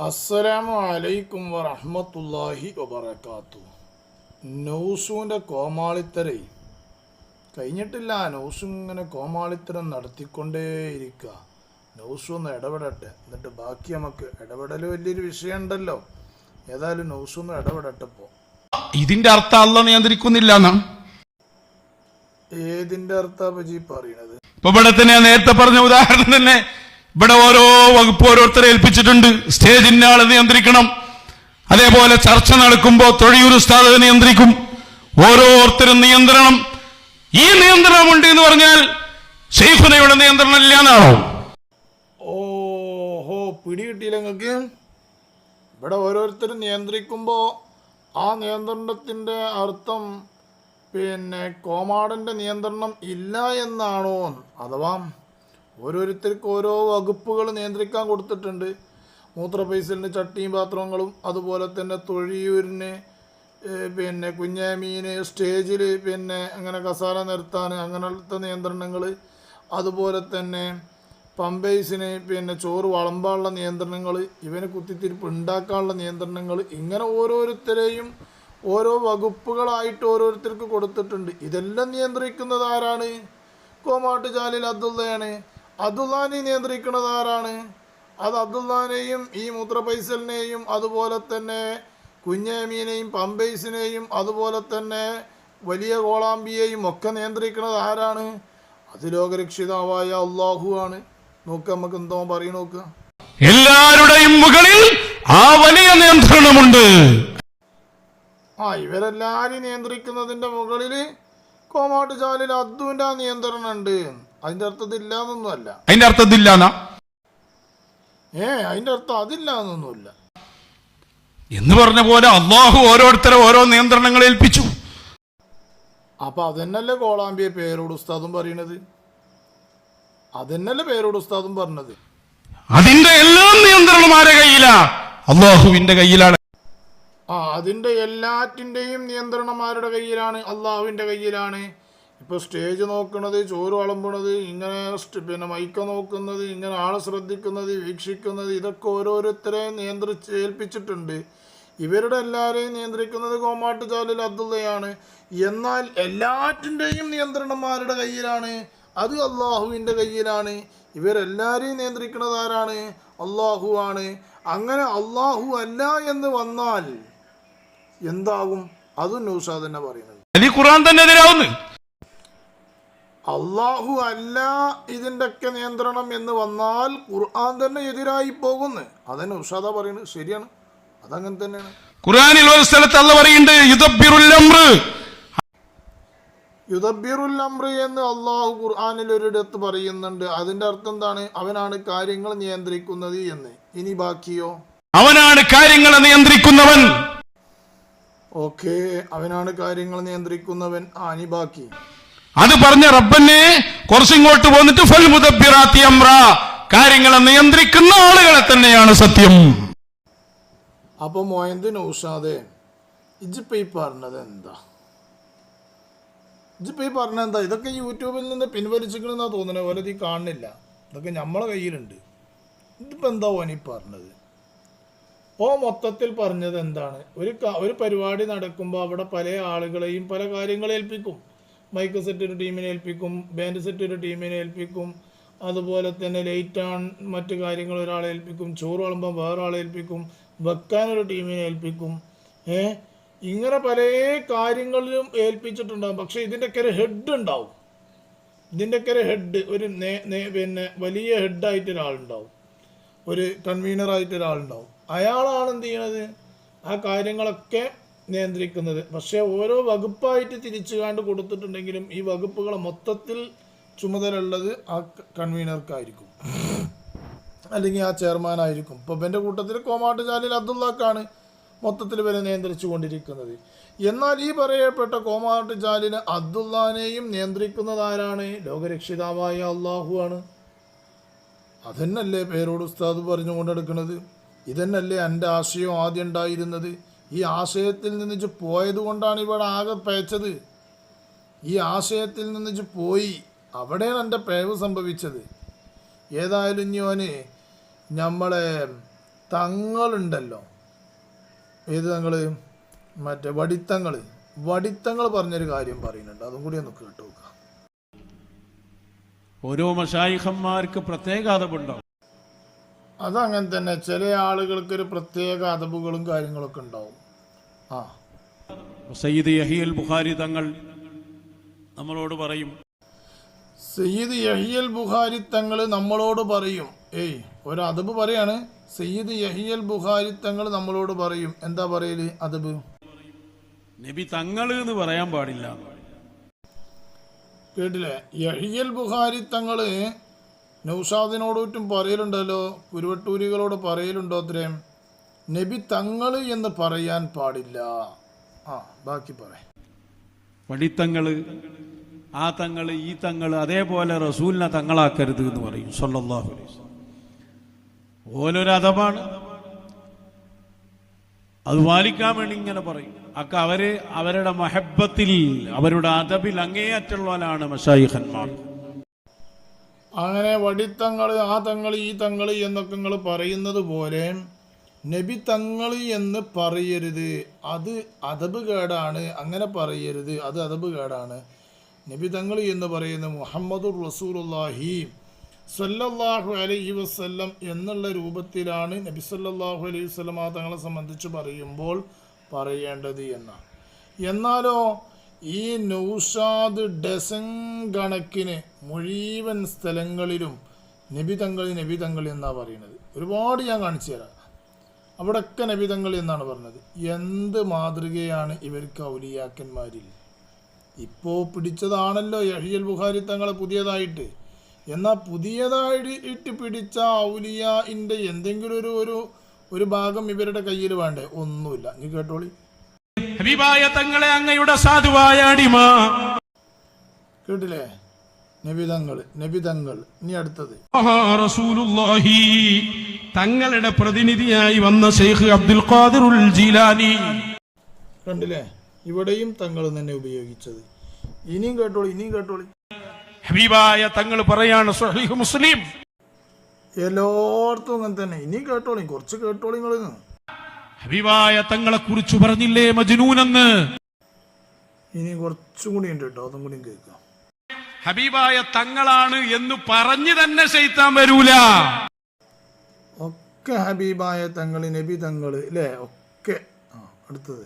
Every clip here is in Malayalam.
അസ്സലാമു അലൈക്കും വറഹ്മത്തുള്ളാഹി വബറകാതുഹു. നൗസൂൻ്റെ കോമാളിത്തരേ കഴിഞ്ഞിട്ടില്ല. നൗസു ഇങ്ങനെ കോമാളിത്തരം നടത്തിക്കൊണ്ടേയിരിക്കുക. നൗസു ഒന്ന് ഇടപെടട്ടെ, എന്നിട്ട് ബാക്കി നമുക്ക് ഇടപെടൽ വലിയൊരു വിഷയമുണ്ടല്ലോ. ഏതായാലും നൗസു ഒന്ന് ഇടപെടട്ടെപ്പോ. ഇതിന്റെ അർത്ഥം അല്ലാഹ് നിയന്ത്രിക്കുന്നില്ല എന്നാ? ഏതിന്റെ അർത്ഥം പജി പറയണത്? ഇപ്പൊ ഇവിടെ തന്നെ നേരത്തെ പറഞ്ഞ ഉദാഹരണം തന്നെ, ഇവിടെ ഓരോ വകുപ്പ് ഓരോരുത്തരെ ഏൽപ്പിച്ചിട്ടുണ്ട്. സ്റ്റേജിന്റെ ആളെ നിയന്ത്രിക്കണം, അതേപോലെ ചർച്ച നടക്കുമ്പോൾ തൊഴിയൂർ ഉസ്താദ് നിയന്ത്രിക്കും. ഓരോരുത്തരും നിയന്ത്രണം. ഈ നിയന്ത്രണമുണ്ട് എന്ന് പറഞ്ഞാൽ ശൈഖുനയുടെ നിയന്ത്രണം ഇല്ല എന്നാണോ? ഓഹോ, പിടികിട്ടിയില്ല നിങ്ങൾക്ക്. ഇവിടെ ഓരോരുത്തരും നിയന്ത്രിക്കുമ്പോൾ ആ നിയന്ത്രണത്തിൻ്റെ അർത്ഥം കോമാടൻ്റെ നിയന്ത്രണം ഇല്ല എന്നാണോ? അഥവാ ഓരോരുത്തർക്ക് ഓരോ വകുപ്പുകൾ നിയന്ത്രിക്കാൻ കൊടുത്തിട്ടുണ്ട്. മൂത്രപ്പൈസലിന് ചട്ടിയും പാത്രങ്ങളും, അതുപോലെ തന്നെ തൊഴിയൂരിന് കുഞ്ഞാമീന് സ്റ്റേജിൽ അങ്ങനെ കസാല നിർത്താൻ അങ്ങനത്തെ നിയന്ത്രണങ്ങൾ, അതുപോലെ തന്നെ പമ്പേഴ്സിന് ചോറ് വളമ്പാനുള്ള നിയന്ത്രണങ്ങൾ, ഇവന് കുത്തിത്തിരിപ്പ് ഉണ്ടാക്കാനുള്ള നിയന്ത്രണങ്ങൾ, ഇങ്ങനെ ഓരോരുത്തരെയും ഓരോ വകുപ്പുകളായിട്ട് ഓരോരുത്തർക്ക് കൊടുത്തിട്ടുണ്ട്. ഇതെല്ലാം നിയന്ത്രിക്കുന്നത് ആരാണ്? കോമാട്ട് ജാലിൽ അബ്ദുള്ളയാണ്. അബ്ദുള്ളാനെ നിയന്ത്രിക്കുന്നത് ആരാണ്? അത് അബ്ദുള്ളാനെയും ഈ മൂത്രപൈസലിനെയും അതുപോലെ തന്നെ കുഞ്ഞാമീനെയും പമ്പേഴ്സിനെയും അതുപോലെ തന്നെ വലിയ കോളാമ്പിയെയും ഒക്കെ നിയന്ത്രിക്കുന്നത് ആരാണ്? അത് ലോകരക്ഷിതാവായ അള്ളാഹു ആണ്. നോക്ക്, നമുക്ക് എന്തോ പറയും നോക്കുക. എല്ലാവരുടെയും മുകളിൽ ആ വലിയ നിയന്ത്രണമുണ്ട്. ഇവരെല്ലാരും നിയന്ത്രിക്കുന്നതിന്റെ മുകളിൽ കോമാട്ട് ജാലിൽ അദ്ദുവിന്റെ ആ നിയന്ത്രണം ഉണ്ട്. അതിന്റെ അർത്ഥം ഇല്ലാന്നൊന്നുമല്ല. അതിന്റെ അർത്ഥം ഇല്ല അതിന്റെ അർത്ഥം അതില്ലാന്നൊന്നുമില്ല എന്ന് പറഞ്ഞ പോലെ അള്ളാഹു ഓരോരുത്തരെ ഓരോ നിയന്ത്രണങ്ങൾ ഏൽപ്പിച്ചു. അപ്പൊ അതന്നല്ലേ കോളാമ്പിയെ പേരോട് ഉസ്താദും പറയണത്? അതന്നല്ലേ പേരോട് ഉസ്താദും പറഞ്ഞത്? അതിന്റെ എല്ലാം നിയന്ത്രണം ആരുടെ കയ്യിലാ? അള്ളാഹുവിന്റെ കയ്യിലാണ്. അതിന്റെ എല്ലാറ്റിന്റെയും നിയന്ത്രണം ആരുടെ കയ്യിലാണ്? അള്ളാഹുവിന്റെ കയ്യിലാണ്. ഇപ്പോൾ സ്റ്റേജ് നോക്കുന്നത്, ചോറ് വളമ്പുന്നത്, ഇങ്ങനെ മൈക്ക നോക്കുന്നത്, ഇങ്ങനെ ആളെ ശ്രദ്ധിക്കുന്നത്, വീക്ഷിക്കുന്നത്, ഇതൊക്കെ ഓരോരുത്തരെ ഏൽപ്പിച്ചിട്ടുണ്ട്. ഇവരുടെ എല്ലാവരെയും നിയന്ത്രിക്കുന്നത് കോമാട്ട് ജാലിൽ അബ്ദുള്ളയാണ്. എന്നാൽ എല്ലാറ്റിൻ്റെയും നിയന്ത്രണം ആരുടെ കയ്യിലാണ്? അത് അള്ളാഹുവിൻ്റെ കയ്യിലാണ്. ഇവരെല്ലാവരെയും നിയന്ത്രിക്കുന്നത് ആരാണ്? അള്ളാഹു ആണ്. അങ്ങനെ അള്ളാഹു അല്ല എന്ന് വന്നാൽ എന്താകും? അതും നൗഷാദ് തന്നെ പറയുന്നത്. ഖുർആൻ തന്നെ എതിരാവുന്നു. അള്ളാഹു അല്ല ഇതിൻ്റെയൊക്കെ നിയന്ത്രണം എന്ന് വന്നാൽ ഖുർആൻ തന്നെ എതിരായി പോകുന്നു. അതന്നെ ഉഷാദ പറയുന്നത്. ശരിയാണ്, അതങ്ങനെ തന്നെയാണ്. ഖുർആനിൽ ഒരു സ്ഥലത്ത് അല്ലാഹു പറയുന്നുണ്ട്, യുദബ്ബിറുൽ അംർ എന്ന് അള്ളാഹു ഖുർആനിൽ ഒരിടത്ത് പറയുന്നുണ്ട്. അതിന്റെ അർത്ഥം എന്താണ്? അവനാണ് കാര്യങ്ങൾ നിയന്ത്രിക്കുന്നത് എന്ന്. ഇനി ബാക്കിയോ? അവനാണ് കാര്യങ്ങളെ നിയന്ത്രിക്കുന്നവൻ. ഓക്കെ, അവനാണ് കാര്യങ്ങൾ നിയന്ത്രിക്കുന്നവൻ. ഇനി ബാക്കി അത് പറഞ്ഞ റബ്ബനെ കുറച്ചിങ്ങോട്ട് പോന്നിട്ട് ഫൽ മുദബ്ബിറാത്തി അംറ, കാര്യങ്ങളെ നിയന്ത്രിക്കുന്ന ആളുകളെ തന്നെയാണ് സത്യം. അപ്പൊ മൊയ്ന്ത് നൗഷാദേ, ഇജിപ്പോ ഈ പറഞ്ഞത് എന്താ? ഇതൊക്കെ യൂട്യൂബിൽ നിന്ന് പിൻവലിച്ചിക്കണെന്നാ തോന്നുന്നത്. പോലെ ഇത് കാണുന്നില്ല. ഇതൊക്കെ നമ്മളെ കയ്യിലുണ്ട്. ഇതിപ്പോ എന്താ ഓനി പറഞ്ഞത്? മൊത്തത്തിൽ പറഞ്ഞത് എന്താണ്? ഒരു പരിപാടി നടക്കുമ്പോൾ അവിടെ പല ആളുകളെയും പല കാര്യങ്ങൾ ഏൽപ്പിക്കും. മൈക്ക് സെറ്റ് ഒരു ടീമിനെ ഏൽപ്പിക്കും, ബാൻഡ് സെറ്റ് ഒരു ടീമിനെ ഏൽപ്പിക്കും, അതുപോലെ തന്നെ ലൈറ്റ് ആൺ മറ്റു കാര്യങ്ങൾ ഒരാളെ ഏൽപ്പിക്കും, ചോറ് വിളമ്പാൻ വേറെ ആളെ ഏൽപ്പിക്കും, വെക്കാനൊരു ടീമിനെ ഏൽപ്പിക്കും. ഇങ്ങനെ പല കാര്യങ്ങളിലും ഏൽപ്പിച്ചിട്ടുണ്ടാകും. പക്ഷെ ഇതിൻ്റെയൊക്കെ ഒരു ഹെഡ് ഉണ്ടാവും. ഇതിൻ്റെയൊക്കെ ഒരു ഹെഡ്, ഒരു വലിയ ഹെഡായിട്ട് ഒരാളുണ്ടാവും, ഒരു കൺവീനറായിട്ട് ഒരാളുണ്ടാവും. അയാളാണ് എന്ത് ചെയ്യണത്? ആ കാര്യങ്ങളൊക്കെ നിയന്ത്രിക്കുന്നത്. പക്ഷേ ഓരോ വകുപ്പായിട്ട് തിരിച്ചു കണ്ട് കൊടുത്തിട്ടുണ്ടെങ്കിലും ഈ വകുപ്പുകളെ മൊത്തത്തിൽ ചുമതല ഉള്ളത് ആ കൺവീനർക്കായിരിക്കും, അല്ലെങ്കിൽ ആ ചെയർമാനായിരിക്കും. ഇപ്പോൾ എൻ്റെ കൂട്ടത്തിൽ കോമാട്ട് ജാലിൽ അബ്ദുള്ളക്കാണ് മൊത്തത്തിൽ വരെ നിയന്ത്രിച്ചു കൊണ്ടിരിക്കുന്നത്. എന്നാൽ ഈ പറയപ്പെട്ട കോമാട്ട് ജാലിന് അബ്ദുള്ളാനെയും നിയന്ത്രിക്കുന്നത് ആരാണ്? ലോകരക്ഷിതാവായ അള്ളാഹു ആണ്. അതന്നല്ലേ പേരോട് ഉസ്താദ് പറഞ്ഞു കൊണ്ടെടുക്കുന്നത്. ഇതന്നല്ലേ എൻ്റെ ആശയം ആദ്യം ഉണ്ടായിരുന്നത്. ഈ ആശയത്തിൽ നിന്ന് പോയത് കൊണ്ടാണ് ഇവിടെ ആകെ പേച്ചത്. ഈ ആശയത്തിൽ നിന്ന് പോയി അവിടെയാണ് എൻ്റെ പിഴവ് സംഭവിച്ചത്. ഏതായാലും ഞാന് നമ്മളെ തങ്ങളുണ്ടല്ലോ, ഏത് തങ്ങള്? മറ്റേ വടിത്തങ്ങൾ പറഞ്ഞൊരു കാര്യം പറയുന്നുണ്ട്, അതും കൂടി ഒന്ന് കേട്ടു നോക്കാം. ഓരോ മശായിഖന്മാർക്ക് പ്രത്യേക അദബുണ്ടാവും. അതങ്ങനെ തന്നെ, ചില ആളുകൾക്ക് ഒരു പ്രത്യേക അദബുകളും കാര്യങ്ങളൊക്കെ ഉണ്ടാവും. ആ സയ്യിദ് യഹിയൽ ബുഖാരി തങ്ങൾ നമ്മളോട് പറയും, സയ്യിദ് യഹിയൽ ബുഖാരി തങ്ങൾ നമ്മളോട് പറയും. ഒരു അദബ് പറയാണ്. സയ്യിദ് യഹിയൽ ബുഖാരി തങ്ങൾ നമ്മളോട് പറയും. എന്താ പറയല് അദബ്? നബി തങ്ങൾ എന്ന് പറയാൻ പാടില്ല. കേട്ടില്ലേ? യഹിയൽ ബുഖാരി തങ്ങള് നൗഷാദിനോടും പറയലുണ്ടല്ലോ, കുരുവട്ടൂരികളോട് പറയലുണ്ടോ അത്രയും, നബി തങ്ങള് എന്ന് പറയാൻ പാടില്ല. ബാക്കി പറയാം. വടിത്തങ്ങള്, ആ തങ്ങള്, ഈ തങ്ങള്, അതേപോലെ റസൂലിനെ തങ്ങളാക്കരുത് എന്ന് പറയും സല്ലല്ലാഹു അലൈഹി വസല്ലം. ഓലൊരു അദബാണ്, അത് പാലിക്കാൻ വേണ്ടി ഇങ്ങനെ പറയും. അവര് അവരുടെ മഹബത്തിൽ, അവരുടെ അദബിൽ അങ്ങേയറ്റുള്ളവരാണ് മശായിഖന്മാർ. അങ്ങനെ വടിത്തങ്ങൾ, ആ തങ്ങൾ, ഈ തങ്ങൾ എന്നൊക്കെ നിങ്ങൾ പറയുന്നത് പോലെ നബി തങ്ങൾ എന്ന് പറയരുത്. അത് അദബ് കേടാണ്. അങ്ങനെ പറയരുത്, അത് അദബ് കേടാണ്. നബി തങ്ങൾ എന്ന് പറയുന്നത് മുഹമ്മദുർ റസൂലുള്ളാഹി സ്വല്ലല്ലാഹു അലൈഹി വസല്ലം എന്നുള്ള രൂപത്തിലാണ് നബി സല്ലല്ലാഹു അലൈഹി വസല്ലം ആ തങ്ങളെ സംബന്ധിച്ച് പറയുമ്പോൾ പറയേണ്ടത് എന്നാണ്. എന്നാലോ ഈ നൗഷാദ് ഡസൻ കണക്കിന് മുഴുവൻ സ്ഥലങ്ങളിലും നബി തങ്ങൾ എന്നാണ് പറയുന്നത്. ഒരുപാട് ഞാൻ കാണിച്ചു തരാം. അവിടെയൊക്കെ നബി തങ്ങൾ എന്നാണ് പറഞ്ഞത്. എന്ത് മാതൃകയാണ് ഇവർക്ക് ഔലിയാക്കന്മാരിൽ. ഇപ്പോൾ പിടിച്ചതാണല്ലോ യഹിയൽ ബുഖാരി തങ്ങളെ പുതിയതായിട്ട്. എന്നാൽ പുതിയതായിട്ട് പിടിച്ച ഔലിയാന്റെ എന്തെങ്കിലും ഒരു ഭാഗം ഇവരുടെ കയ്യിൽ വേണ്ടേ? ഒന്നുമില്ല. നീ കേട്ടോളി. ഹബീബായ തങ്ങളെ അങ്ങയുടെ സാധുവായ അടിമ. കേട്ടില്ലേ? നബി തങ്ങൾ. ഇനി അടുത്തത് റസൂലുള്ളാഹി തങ്ങളുടെ പ്രതിനിധിയായി വന്ന ശൈഖ് അബ്ദുൽ ഖാദിറുൽ ജീലാനി. കണ്ടില്ലേ? ഇവിടെയും തങ്ങൾ തന്നെ ഉപയോഗിച്ചത്. ഇനിയും കേട്ടോളി. ഹബീബായ തങ്ങൾ പറയാണ് സ്വഹീഹ് മുസ്ലിം. എല്ലായിടത്തും അങ്ങനെ തന്നെ. ഇനി കേട്ടോളി, കുറച്ച് കേട്ടോളി നിങ്ങൾ. ഹബീബായ തങ്ങളെ കുറിച്ച് പറഞ്ഞില്ലേ മജ്നൂനെന്ന്? ഇനി കുറച്ചും കൂടി ഉണ്ട് കേട്ടോ, അതും കൂടി കേൾക്കാം. ഹബീബായ തങ്ങളാണ് എന്ന് പറഞ്ഞു തന്നെ ശൈത്താൻ വരൂല. ഒക്കെ ഹബീബായ തങ്ങൾ, നബി തങ്ങൾ അല്ലേ? ഒക്കെ. അടുത്തത്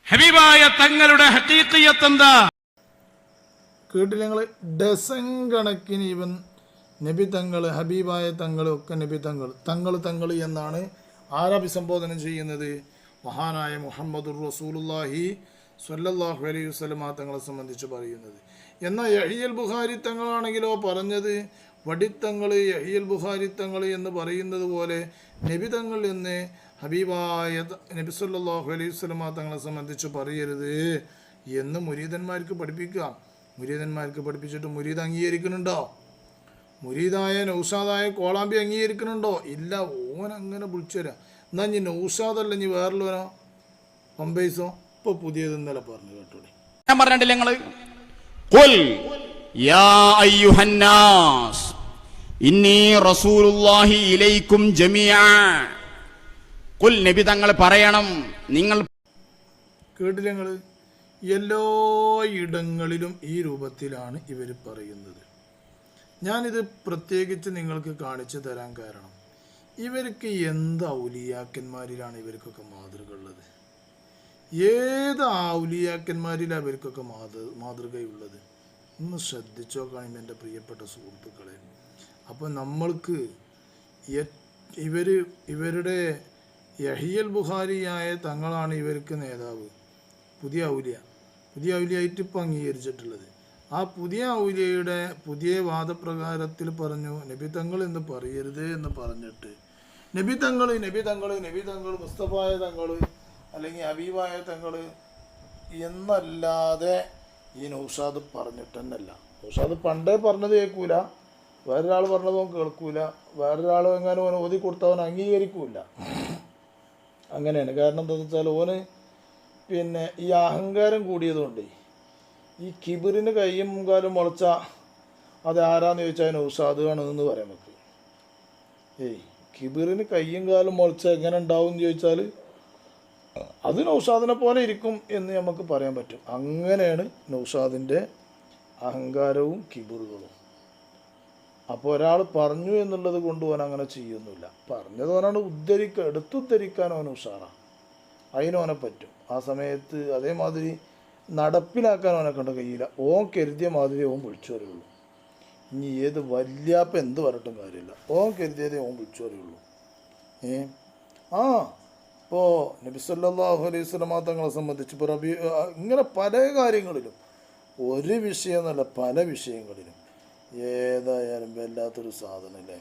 ഹബീബായ തങ്ങളുടെ ഹഖീഖിയത്ത് എന്താ? കേട്ടില്ല നിങ്ങൾ? ഡസൻ കണക്കിന് ഇവൻ നബി തങ്ങൾ, ഹബീബായ തങ്ങൾ, ഒക്കെ നബി തങ്ങൾ എന്നാണ് ആരഭിസംബോധന ചെയ്യുന്നത്? മഹാനായ മുഹമ്മദുർ റസൂലുള്ളാഹി സ്വല്ലല്ലാഹു അലൈഹി വസല്ലം തങ്ങളെ സംബന്ധിച്ച് പറയുന്നത്. എന്നാൽ യഹിയൽ ബുഖാരി തങ്ങളാണെങ്കിലോ പറഞ്ഞത് വടിത്തങ്ങൾ, യഹിയൽ ബുഖാരി തങ്ങൾ എന്ന് പറയുന്നത് പോലെ നബി തങ്ങൾ എന്ന് ഹബീബായ നബി സല്ലല്ലാഹു അലൈഹി വസല്ലം തങ്ങളെ സംബന്ധിച്ച് പറയരുത് എന്ന് മുരീദന്മാർക്ക് പഠിപ്പിക്കുക. മുരീദന്മാർക്ക് പഠിപ്പിച്ചിട്ട് മുരീദ് അംഗീകരിക്കുന്നുണ്ടോ? മുരീദായ നൗഷാദായ കോളാമ്പി അംഗീകരിക്കുന്നുണ്ടോ? ഇല്ല. ഓൻ അങ്ങനെ വിളിച്ചു തരാം. എന്നാ ഇനി നൗഷാദല്ല, ഇനി വേറെല്ലോനോ പമ്പൈസോ ഇപ്പൊ പുതിയത് ഇന്നലെ പറഞ്ഞു കേട്ടോളി. ഞാൻ പറഞ്ഞിട്ടില്ല നിങ്ങള് ഖുൽ യാ അയ്യുഹന്നാസ് ഇന്നി റസൂലുള്ളാഹി ഇലൈക്കും ജമീഅ. ഖുൽ നബി തങ്ങൾ പറയണം, നിങ്ങൾ കേട്ടില്ല നിങ്ങൾ? എല്ലാ ഇടങ്ങളിലും ഈ രൂപത്തിലാണ് ഇവർ പറയുന്നത്. ഞാനിത് പ്രത്യേകിച്ച് നിങ്ങൾക്ക് കാണിച്ചു തരാൻ കാരണം ഇവർക്ക് എന്ത് ഔലിയാക്കന്മാരിലാണ് ഇവർക്കൊക്കെ മാതൃക ഉള്ളത്? ഏത് ഔലിയാക്കന്മാരിലാണ് ഇവർക്കൊക്കെ മാതൃകയുള്ളത്? ഒന്ന് ശ്രദ്ധിച്ചു നോക്കണം എൻ്റെ പ്രിയപ്പെട്ട സുഹൃത്തുക്കളെ. അപ്പോൾ നമ്മൾക്ക് ഇവരുടെ യഹിയൽ ബുഖാരിയായ തങ്ങളാണ് ഇവർക്ക് നേതാവ്. പുതിയ ഔലിയായിട്ട് ഇപ്പം അംഗീകരിച്ചിട്ടുള്ളത്. ആ പുതിയ ഔലിയയുടെ പുതിയ വാദപ്രകാരത്തിൽ പറഞ്ഞു നബി തങ്ങൾ എന്ന് പറയരുത് എന്ന് പറഞ്ഞിട്ട് നബി തങ്ങൾ മുസ്തഫായ തങ്ങൾ അല്ലെങ്കിൽ ഹബീബായ തങ്ങൾ എന്നല്ലാതെ ഈ നൗഷാദ് പറഞ്ഞിട്ടെന്നല്ല. നൗഷാദ് പണ്ടേ പറഞ്ഞത് കേൾക്കൂല, വേറൊരാൾ പറഞ്ഞതോ കേൾക്കൂല, വേറൊരാൾ എങ്ങാനും ഓതി കൊടുത്തവൻ അംഗീകരിക്കൂല. അങ്ങനെയാണ്. കാരണം എന്താണെന്ന് വെച്ചാൽ ഓന് ഈ അഹങ്കാരം കൂടിയതുകൊണ്ട് ഈ കിബിറിന് കയ്യും കാലും മുളച്ച അത് ആരാന്ന് ചോദിച്ചാൽ നൗഷാദ് ആണ് എന്ന് പറയാം നമുക്ക്. കിബിറിന് കയ്യും കാലും മുളച്ച് എങ്ങനെ ഉണ്ടാവും എന്ന് ചോദിച്ചാൽ അത് നൗഷാദിനെ പോലെ ഇരിക്കും എന്ന് നമുക്ക് പറയാൻ പറ്റും. അങ്ങനെയാണ് നൗഷാദിൻ്റെ അഹങ്കാരവും കിബിറുകളും. അപ്പോൾ ഒരാൾ പറഞ്ഞു എന്നുള്ളത് കൊണ്ട് ഓൻ അങ്ങനെ ചെയ്യുന്നില്ല. പറഞ്ഞത് ഓനാണ് എടുത്തുദ്ധരിക്കാൻ ഓൻ ഉഷാറാണ്, അതിനോനെ പറ്റും. ആ സമയത്ത് അതേമാതിരി നടപ്പിലാക്കാൻ ഓനെ കണ്ട കഴിയില്ല. ഓൻ കരുതിയ മാതിരി ഓൻ വിളിച്ചു വരുള്ളൂ. ഇനി ഏത് വല്യാപ്പ എന്ത് പറഞ്ഞിട്ടും കാര്യമില്ല, ഓൻ കരുതിയതേ ഓൻ വിളിച്ചു വരുള്ളൂ. ഇപ്പോൾ നബി സല്ലല്ലാഹു അലൈഹി വസല്ലം തങ്ങളെ സംബന്ധിച്ച് ഇപ്പോൾ ഇങ്ങനെ പല കാര്യങ്ങളിലും, ഒരു വിഷയം എന്നല്ല പല വിഷയങ്ങളിലും ഏതായാലും വല്ലാത്തൊരു സാധനല്ലേ.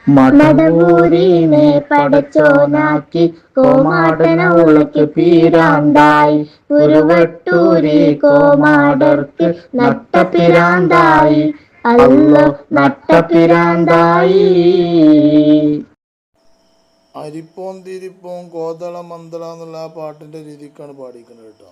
മടവൂരിനെ പടച്ചോനാക്കി കോമാടനോൾക്ക് പീരാന്തായി ഉരുവട്ടൂരി കോമാടർക്ക് നട്ടപ്പിരാന്തായി അല്ലോ നട്ടപ്പിരാന്തായി. അരിപ്പോം തിരിപ്പോം കോതള മന്ദള എന്നുള്ള ആ പാട്ടിൻ്റെ രീതിക്കാണ് പാടിക്കുന്നത് കേട്ടോ.